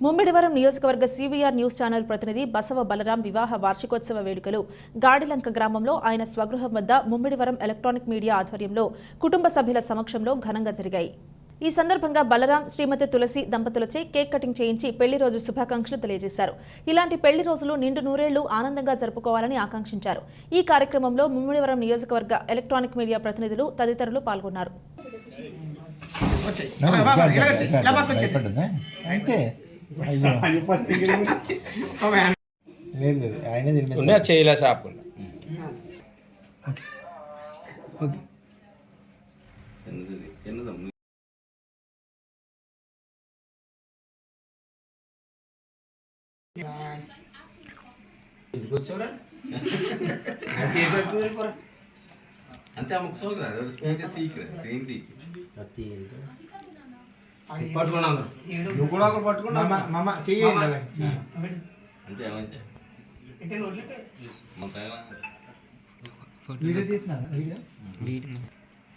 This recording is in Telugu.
ముమ్మిడివరం నియోజకవర్గ సివిఆర్ న్యూస్ ఛానల్ ప్రతినిధి బసవ బలరాం వివాహ వార్షికోత్సవ వేడుకలు గాడిలంక గ్రామంలో ఆయన స్వగృహం వద్ద ముమ్మిడివరం ఎలక్ట్రానిక్ మీడియా ఆధ్వర్యంలో కుటుంబ సభ్యుల సమక్షంలో ఘనంగా జరిగాయి. ఈ సందర్భంగా బలరాం శ్రీమతి తులసి దంపతులచే కేక్ కటింగ్ చేయించి పెళ్లి రోజు శుభాకాంక్షలు తెలియజేశారు. ఇలాంటి పెళ్లి రోజులు నిండు నూరేళ్లు ఆనందంగా జరుపుకోవాలని ఆకాంక్షించారు. ఈ కార్యక్రమంలో ముమ్మిడివరం నియోజకవర్గ ఎలక్ట్రానిక్ మీడియా ప్రతినిధులు తదితరులు పాల్గొన్నారు. చేయలే షాప్ అంతే అమ్మకు సోదరా పట్టుకున్నాను నువ్వు కూడా ఒకరు పట్టుకున్నా చెయ్యండి అంతే ఏమంటే వీడియో తీస్తున్నా